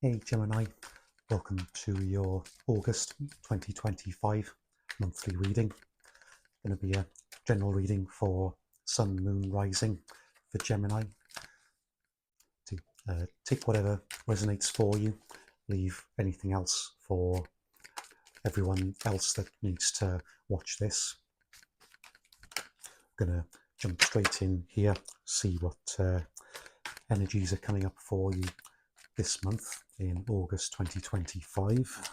Hey Gemini, welcome to your August 2025 monthly reading. Going to be a general reading for Sun, Moon, Rising for Gemini. To take whatever resonates for you, leave anything else for everyone else that needs to watch this. I'm going to jump straight in here, see what energies are coming up for you this month in August 2025.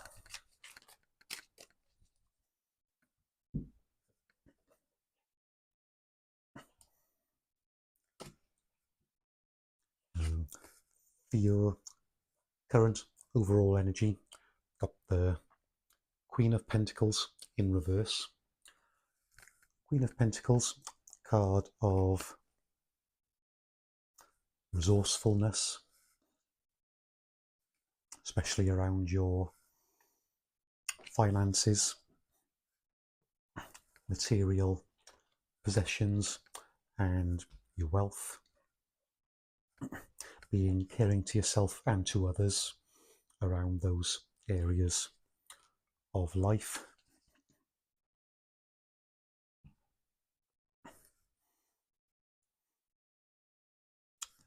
For your current overall energy, got the Queen of Pentacles in reverse. Queen of Pentacles, card of resourcefulness, especially around your finances, material possessions, and your wealth. Being caring to yourself and to others around those areas of life.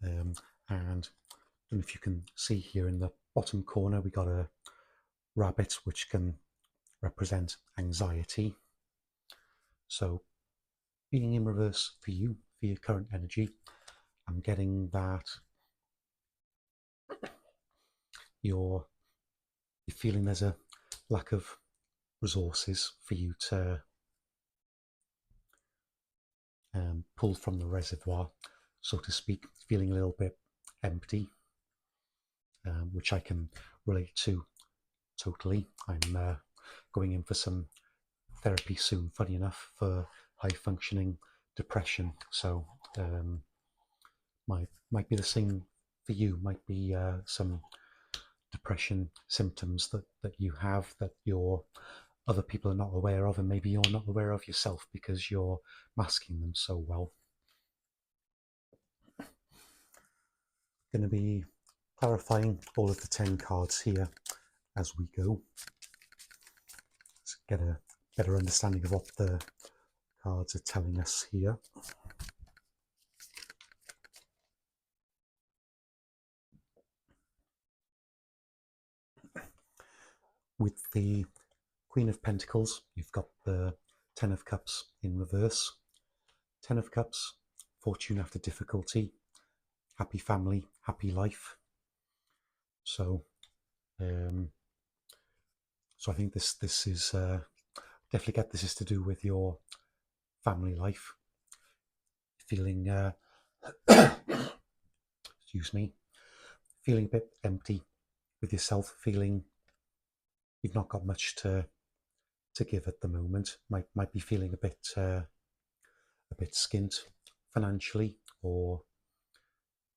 And I don't know if you can see here in the bottom corner, we got a rabbit, which can represent anxiety. So being in reverse for you, for your current energy, I'm getting that you're feeling there's a lack of resources for you to pull from the reservoir, so to speak, feeling a little bit empty, which I can relate to totally. I'm going in for some therapy soon, funny enough, for high functioning depression. So might be the same for you. Might be some depression symptoms that you have that your other people are not aware of, and maybe you're not aware of yourself because you're masking them so well. Going to be clarifying all of the 10 cards here as we go. Let's get a better understanding of what the cards are telling us here. With the Queen of Pentacles, you've got the Ten of Cups in reverse. Ten of Cups, fortune after difficulty, happy family, happy life. So I think this is definitely get this is to do with your family life. Feeling excuse me, feeling a bit empty with yourself, feeling you've not got much to give at the moment. Might be feeling a bit skint financially, or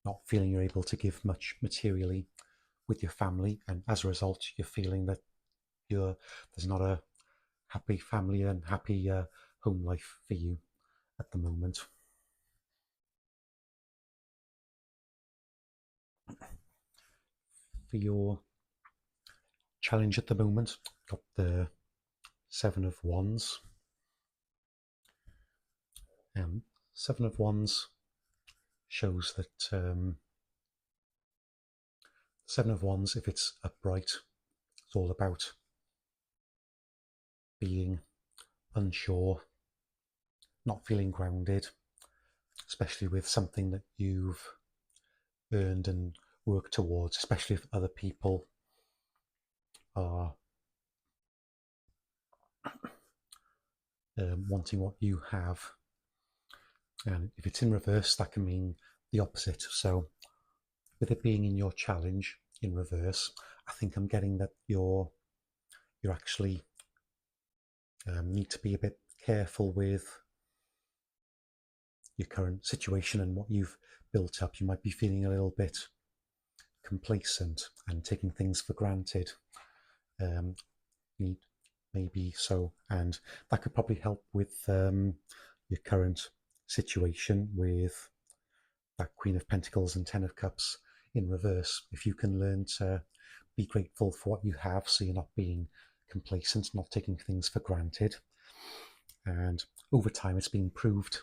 not feeling you're able to give much materially with your family, and as a result you're feeling that there's not a happy family and happy home life for you at the moment. For your challenge at the moment, got the Seven of Wands. Seven of Wands shows that Seven of Wands, if it's upright, it's all about being unsure, not feeling grounded, especially with something that you've earned and worked towards, especially if other people are wanting what you have. And if it's in reverse, that can mean the opposite. So with it being in your challenge in reverse, I think I'm getting that you're actually need to be a bit careful with your current situation and what you've built up. You might be feeling a little bit complacent and taking things for granted. Maybe so, and that could probably help with your current situation with that Queen of Pentacles and Ten of Cups in reverse. If you can learn to be grateful for what you have, so you're not being complacent, not taking things for granted. And over time, it's been proved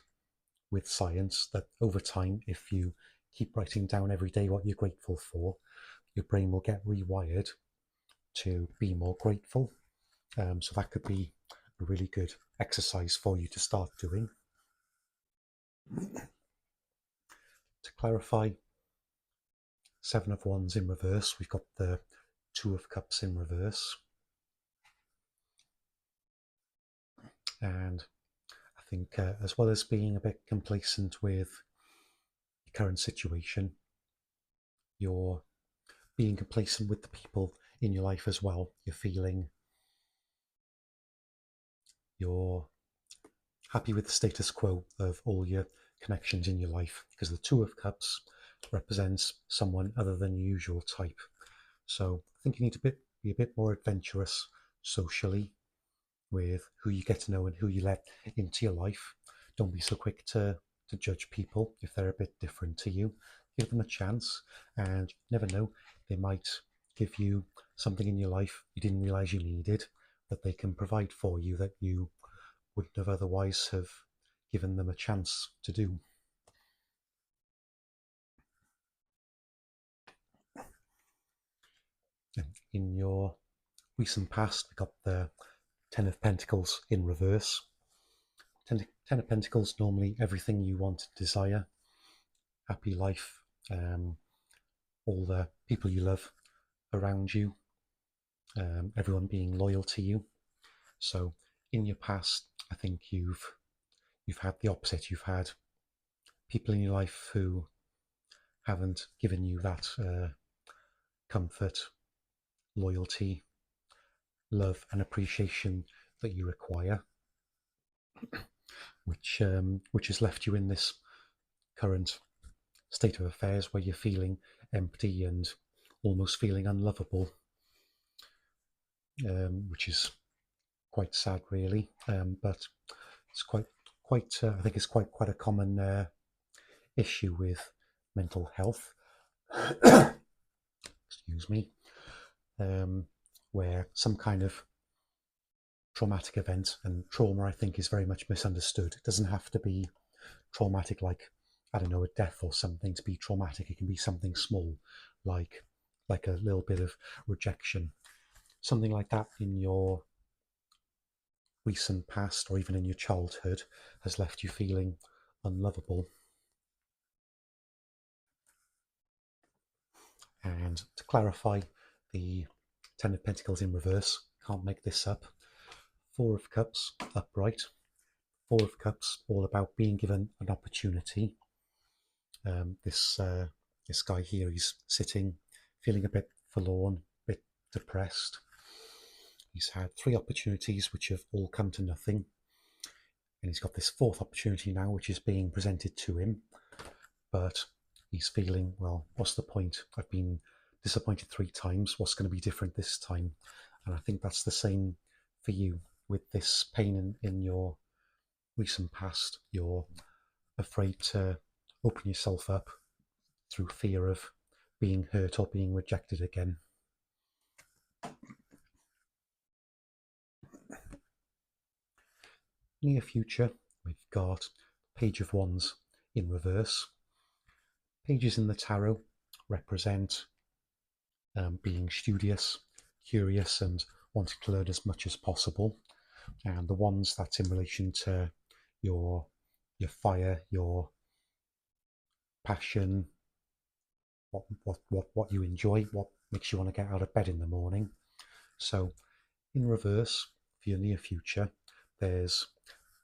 with science that over time, if you keep writing down every day what you're grateful for, your brain will get rewired to be more grateful. So that could be a really good exercise for you to start doing. To clarify, Seven of Wands in reverse, we've got the Two of Cups in reverse. And I think as well as being a bit complacent with your current situation, you're being complacent with the people in your life as well. You're feeling you're happy with the status quo of all your connections in your life, because the Two of Cups represents someone other than your usual type. So I think you need to be a bit more adventurous socially with who you get to know and who you let into your life. Don't be so quick to judge people if they're a bit different to you. Give them a chance, and you never know, they might give you something in your life you didn't realize you needed, that they can provide for you that you wouldn't have otherwise have given them a chance to do. In your recent past, we got the Ten of Pentacles in reverse. Ten of Pentacles, normally everything you want and desire, happy life, all the people you love around you, everyone being loyal to you. So in your past, I think you've had the opposite. You've had people in your life who haven't given you that comfort, loyalty, love and appreciation that you require, which has left you in this current state of affairs where you're feeling empty and almost feeling unlovable, which is quite sad, really. But it's quite I think it's quite a common issue with mental health. Excuse me. Where some kind of traumatic event, and trauma I think is very much misunderstood. It doesn't have to be traumatic like, I don't know, a death or something to be traumatic. It can be something small, like a little bit of rejection, something like that in your recent past or even in your childhood has left you feeling unlovable. And to clarify, the Ten of Pentacles in reverse, can't make this up. Four of Cups upright. Four of Cups, all about being given an opportunity. This guy here, he's sitting, feeling a bit forlorn, a bit depressed. He's had three opportunities which have all come to nothing. And he's got this fourth opportunity now, which is being presented to him. But he's feeling, well, what's the point? I've been disappointed three times. What's going to be different this time? And I think that's the same for you with this pain in your recent past. You're afraid to open yourself up through fear of being hurt or being rejected again. Near future, we've got Page of Wands in reverse. Pages in the tarot represent being studious, curious, and wanting to learn as much as possible. And the wands, that's in relation to your fire, your passion, what you enjoy, what makes you want to get out of bed in the morning. So in reverse, for your near future, there's,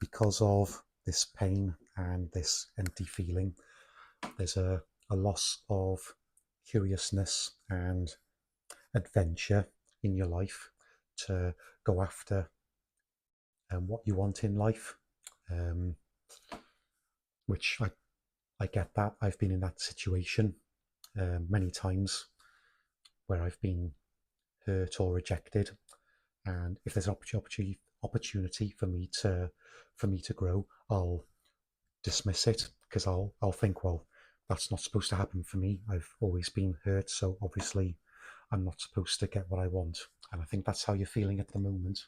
because of this pain and this empty feeling, there's a loss of curiousness and adventure in your life to go after what you want in life, which I get that. I've been in that situation many times where I've been hurt or rejected, and if there's an opportunity for me to grow, I'll dismiss it, because I'll think, well, that's not supposed to happen for me. I've always been hurt, so obviously I'm not supposed to get what I want. And I think that's how you're feeling at the moment.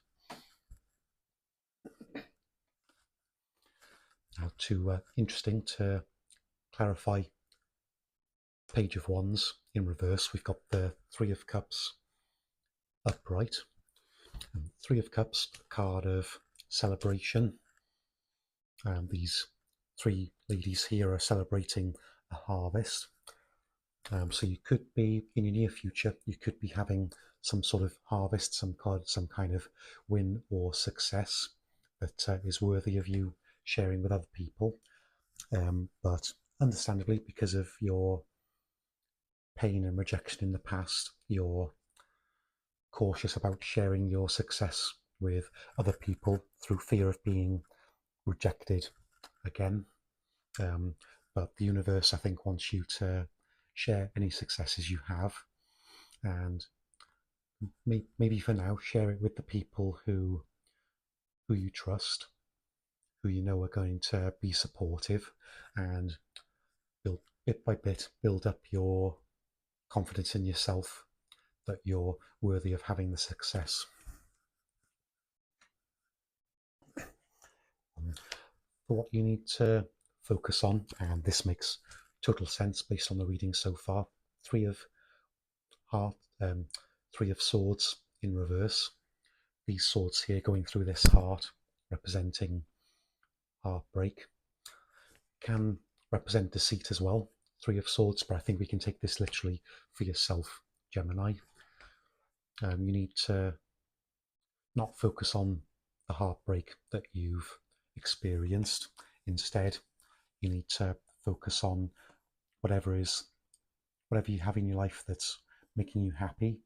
Now, interesting to clarify, Page of Wands in reverse, we've got the Three of Cups upright. And Three of Cups, card of celebration. And these three ladies here are celebrating a harvest. So you could be, in your near future, you could be having some sort of harvest, some kind of win or success that is worthy of you sharing with other people. But understandably, because of your pain and rejection in the past, you're cautious about sharing your success with other people through fear of being rejected again. But the universe, I think, wants you to share any successes you have, and maybe for now share it with the people who you trust, who you know are going to be supportive, and build bit by bit build up your confidence in yourself that you're worthy of having the success. For what you need to focus on, and this makes total sense based on the reading so far, Three of Three of Swords in reverse. These swords here going through this heart, representing heartbreak, can represent deceit as well. Three of Swords, but I think we can take this literally for yourself, Gemini. You need to not focus on the heartbreak that you've experienced. Instead, you need to focus on whatever you have in your life that's making you happy.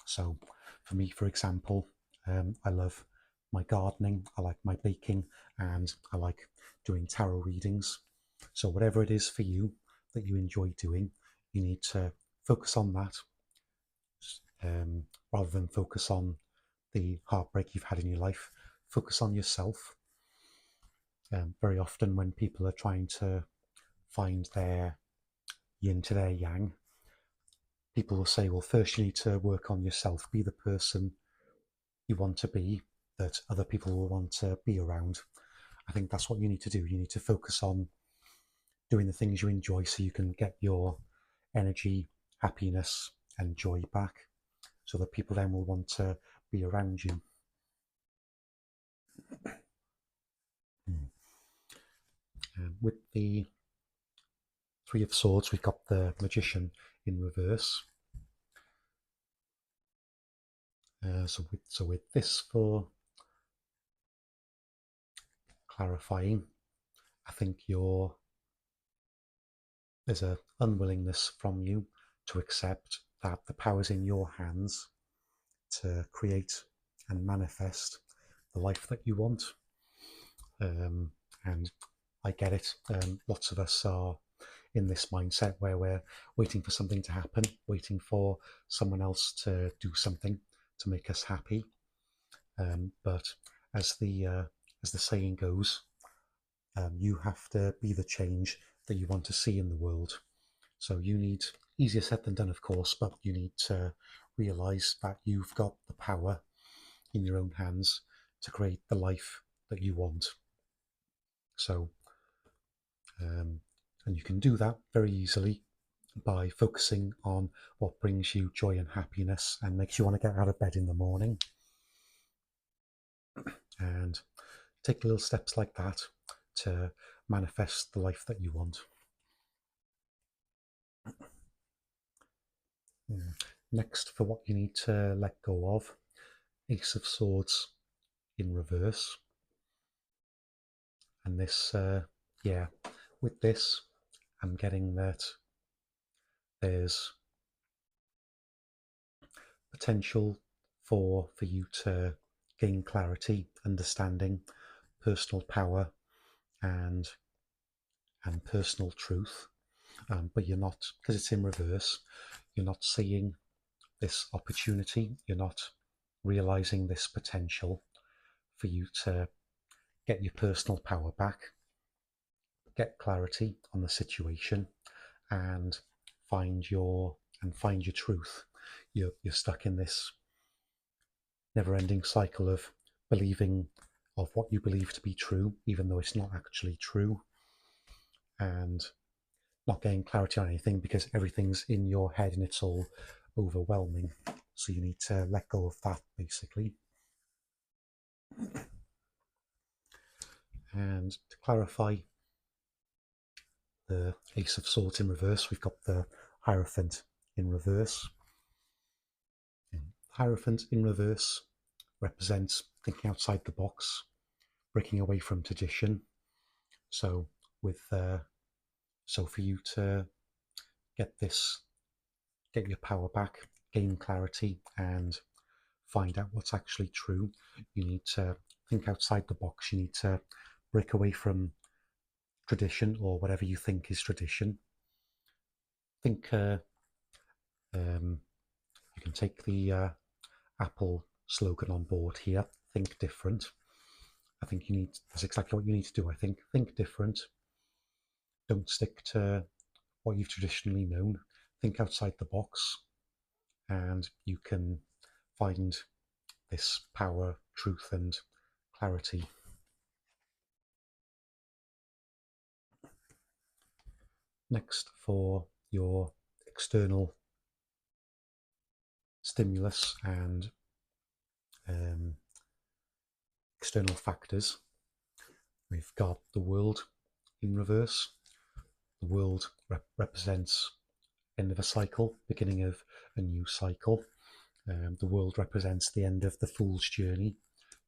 So for me, for example, I love my gardening, I like my baking, and I like doing tarot readings. So whatever it is for you that you enjoy doing, you need to focus on that, rather than focus on the heartbreak you've had in your life. Focus on yourself. Very often when people are trying to find their yin to their yang, people will say, well, first you need to work on yourself, be the person you want to be, that other people will want to be around. I think that's what you need to do. You need to focus on doing the things you enjoy so you can get your energy, happiness, and joy back, so that people then will want to be around you. With the Three of Swords, we've got the Magician in reverse. So with this for clarifying, I think there's an unwillingness from you to accept that the power's in your hands to create and manifest the life that you want. And I get it. Lots of us are in this mindset where we're waiting for something to happen, waiting for someone else to do something to make us happy. But as the saying goes, you have to be the change that you want to see in the world. So you need, easier said than done, of course, but you need to realize that you've got the power in your own hands to create the life that you want. So, and you can do that very easily by focusing on what brings you joy and happiness and makes you want to get out of bed in the morning. And take little steps like that to manifest the life that you want. Next, for what you need to let go of, Ace of Swords in reverse. And this, with this, I'm getting that there's potential for you to gain clarity, understanding, personal power, and personal truth. But you're not, because it's in reverse, you're not seeing this opportunity, you're not realizing this potential for you to get your personal power back. get clarity on the situation and find your truth. You're stuck in this never-ending cycle of believing of what you believe to be true, even though it's not actually true, and not getting clarity on anything because everything's in your head and it's all overwhelming. So you need to let go of that, basically. And to clarify the Ace of Swords in reverse, we've got the Hierophant in reverse. Hierophant in reverse represents thinking outside the box, breaking away from tradition. So for you to get your power back, gain clarity, and find out what's actually true, you need to think outside the box. You need to break away from tradition or whatever you think is tradition. Think you can take the Apple slogan on board here. Think different. I think that's exactly what you need to do. I think different. Don't stick to what you've traditionally known. Think outside the box, and you can find this power, truth, and clarity. Next, for your external stimulus and external factors, we've got the world in reverse. The world represents end of a cycle, beginning of a new cycle. The world represents the end of the fool's journey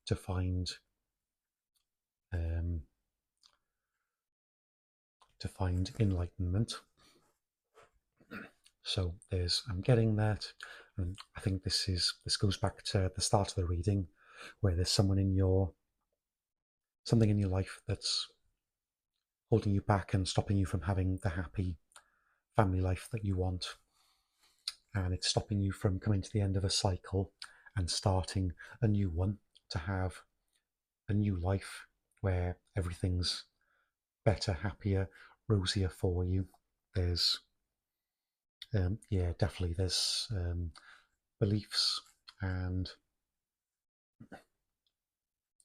to find enlightenment. So I'm getting that, and I think this goes back to the start of the reading, where there's something in your life that's holding you back and stopping you from having the happy family life that you want, and it's stopping you from coming to the end of a cycle and starting a new one, to have a new life where everything's better, happier, rosier for you. There's definitely there's beliefs and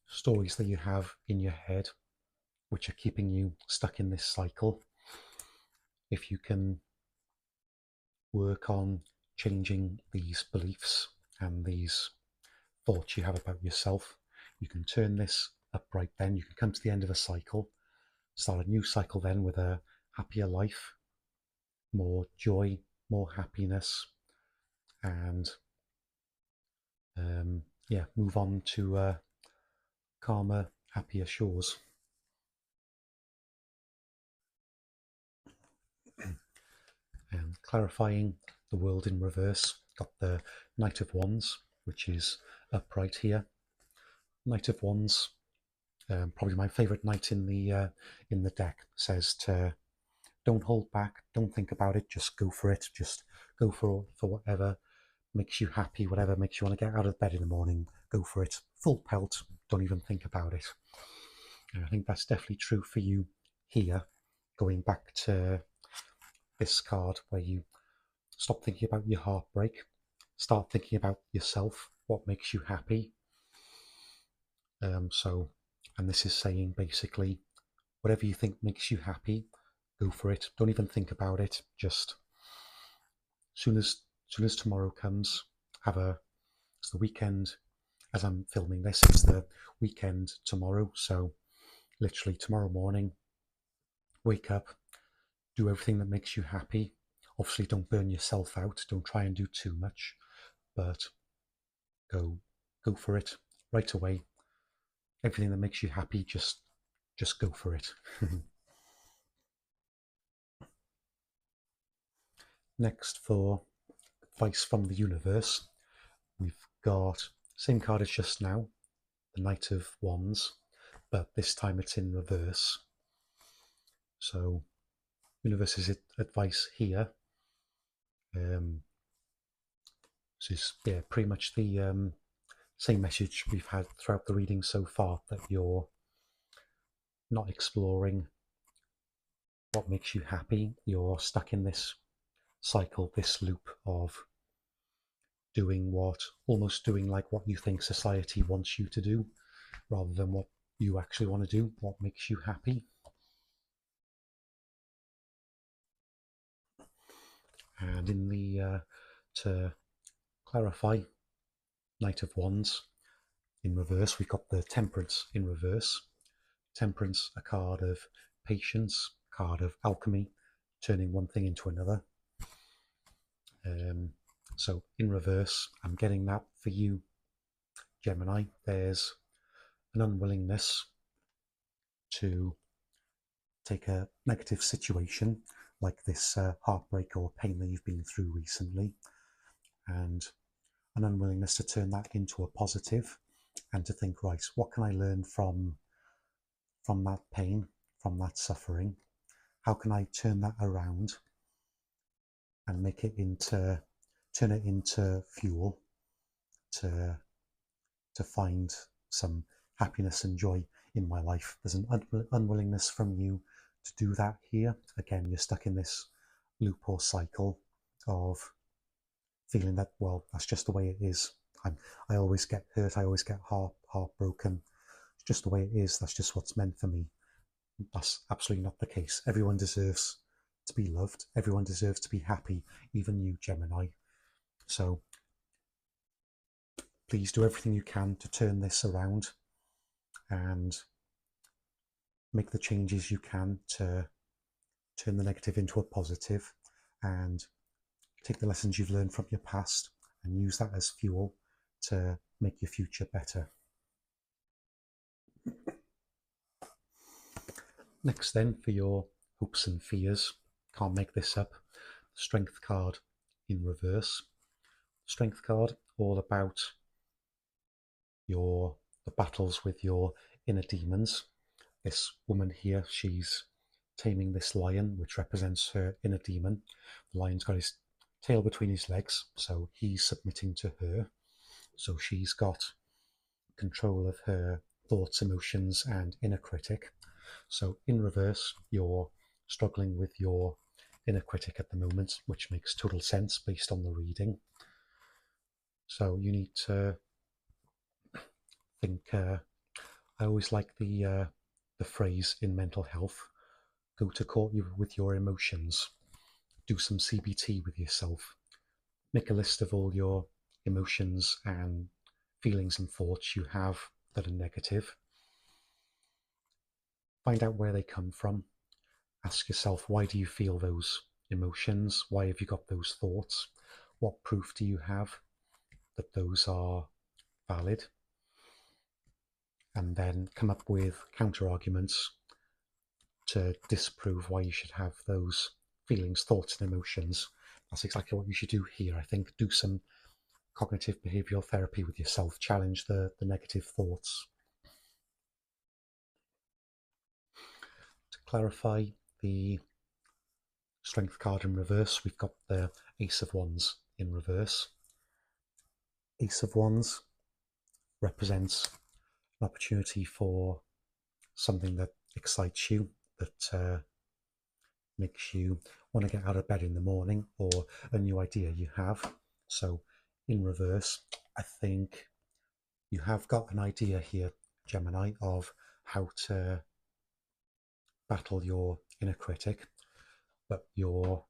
stories that you have in your head which are keeping you stuck in this cycle. If you can work on changing these beliefs and these thoughts you have about yourself, you can turn this upright. Then you can come to the end of a cycle, start a new cycle then with a happier life, more joy, more happiness, and move on to calmer, happier shores. And clarifying the world in reverse, got the Knight of Wands, which is upright here. Knight of Wands, probably my favourite knight in the deck, says to don't hold back, don't think about it, just go for it, just go for whatever makes you happy, whatever makes you want to get out of bed in the morning, go for it, full pelt, don't even think about it. And I think that's definitely true for you here, going back to this card where you stop thinking about your heartbreak, start thinking about yourself, what makes you happy. And this is saying basically, whatever you think makes you happy, go for it. Don't even think about it. Just soon as tomorrow comes, it's the weekend. As I'm filming this, it's the weekend tomorrow. So literally tomorrow morning, wake up, do everything that makes you happy. Obviously, don't burn yourself out. Don't try and do too much, but go for it right away. Everything that makes you happy, just go for it. Next, for advice from the universe, we've got same card as just now, the Knight of Wands, but this time it's in reverse. So universe's advice here is pretty much the same message we've had throughout the reading so far, that you're not exploring what makes you happy. You're stuck in this cycle, this loop of almost doing like what you think society wants you to do, rather than what you actually want to do, what makes you happy. And in the to clarify, Knight of Wands in reverse, we've got the Temperance in reverse. Temperance, a card of patience, card of alchemy, turning one thing into another. So in reverse, I'm getting that for you, Gemini. There's an unwillingness to take a negative situation like this heartbreak or pain that you've been through recently, and an unwillingness to turn that into a positive and to think, right, what can I learn from that pain, from that suffering? How can I turn that around and turn it into fuel to find some happiness and joy in my life? There's an unwillingness from you to do that here. Again, you're stuck in this loop or cycle of feeling that, well, that's just the way it is. I always get hurt. I always get heartbroken. It's just the way it is. That's just what's meant for me. That's absolutely not the case. Everyone deserves to be loved. Everyone deserves to be happy, even you, Gemini. So please do everything you can to turn this around and make the changes you can to turn the negative into a positive, and take the lessons you've learned from your past and use that as fuel to make your future better. Next then, for your hopes and fears, can't make this up, Strength card in reverse. Strength card, all about the battles with your inner demons. This woman here, she's taming this lion, which represents her inner demon. The lion's got his tail between his legs, so he's submitting to her. So she's got control of her thoughts, emotions, and inner critic. So in reverse, you're struggling with your inner critic at the moment, which makes total sense based on the reading. So you need to think, I always like the phrase in mental health, go to court with your emotions. Do some CBT with yourself. Make a list of all your emotions and feelings and thoughts you have that are negative. Find out where they come from. Ask yourself, why do you feel those emotions? Why have you got those thoughts? What proof do you have that those are valid? And then come up with counter arguments to disprove why you should have those feelings, thoughts, and emotions. That's exactly what you should do here. I think do some cognitive behavioral therapy with yourself, challenge the negative thoughts. To clarify the Strength card in reverse, we've got the Ace of Wands in reverse. Ace of Wands represents an opportunity for something that excites you, that makes you want to get out of bed in the morning, or a new idea you have. So in reverse, I think you have got an idea here, Gemini, of how to battle your inner critic, but you're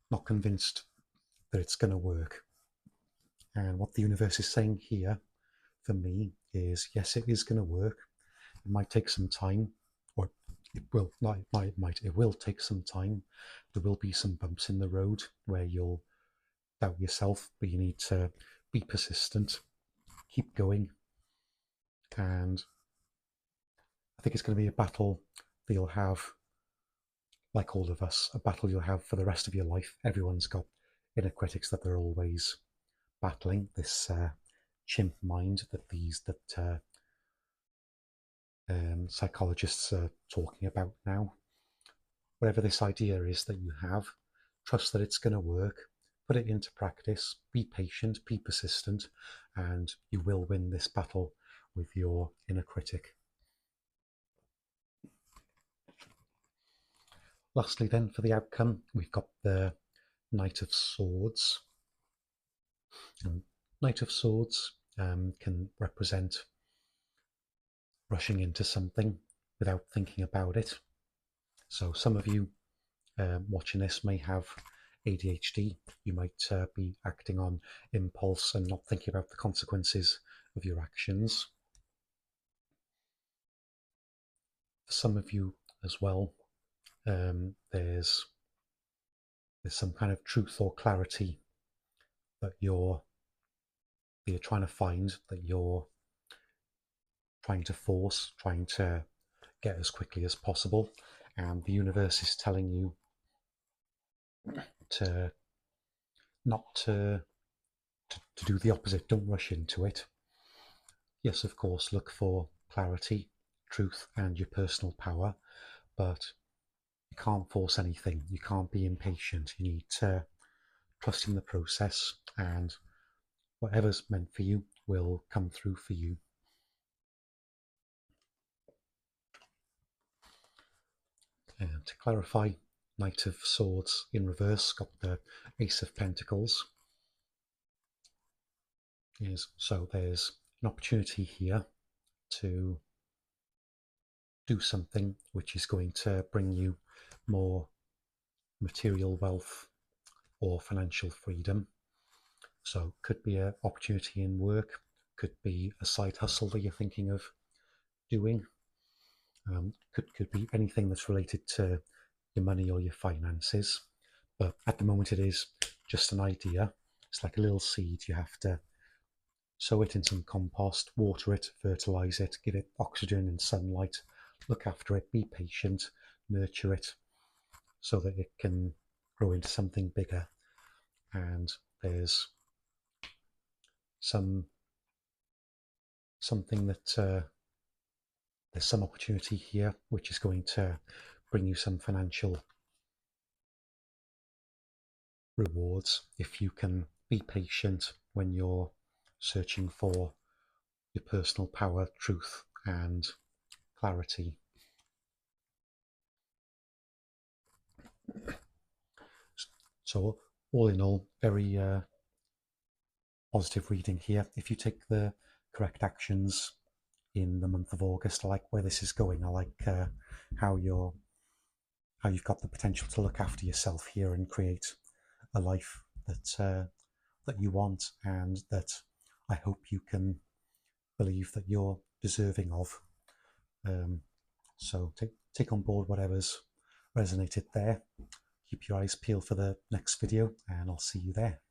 not convinced that it's going to work. And what the universe is saying here for me is, yes, it is going to work. It might take some time, or it will not. It will take some time. There will be some bumps in the road where you'll doubt yourself, but you need to be persistent, keep going, and I think it's going to be a battle that you'll have, like all of us, a battle you'll have for the rest of your life. Everyone's got inner critics that they're always battling. This chimp mind that psychologists are talking about now. Whatever this idea is that you have, trust that it's going to work, put it into practice, be patient, be persistent, and you will win this battle with your inner critic. Lastly then, for the outcome, we've got the Knight of Swords. And Knight of Swords can represent rushing into something without thinking about it. So some of you watching this may have ADHD. You might be acting on impulse and not thinking about the consequences of your actions. For some of you as well, there's some kind of truth or clarity that you're trying to find, that you're trying to force, trying to get as quickly as possible, and the universe is telling you to not to do the opposite. Don't rush into it. Yes, of course, look for clarity, truth, and your personal power, but you can't force anything. You can't be impatient. You need to trust in the process, and whatever's meant for you will come through for you. And to clarify, Knight of Swords in reverse, got the Ace of Pentacles. So there's an opportunity here to do something which is going to bring you more material wealth or financial freedom. So could be an opportunity in work, could be a side hustle that you're thinking of doing, could be anything that's related to your money or your finances. But at the moment it is just an idea. It's like a little seed. You have to sow it in some compost, water it, fertilize it, give it oxygen and sunlight, look after it, be patient, nurture it so that it can grow into something bigger. And there's something that there's some opportunity here which is going to bring you some financial rewards if you can be patient when you're searching for your personal power, truth, and clarity. So all in all, very positive reading here. If you take the correct actions in the month of August, I like where this is going. I like how you've got the potential to look after yourself here and create a life that you want, and that I hope you can believe that you're deserving of. So take on board whatever's resonated there. Keep your eyes peeled for the next video, and I'll see you there.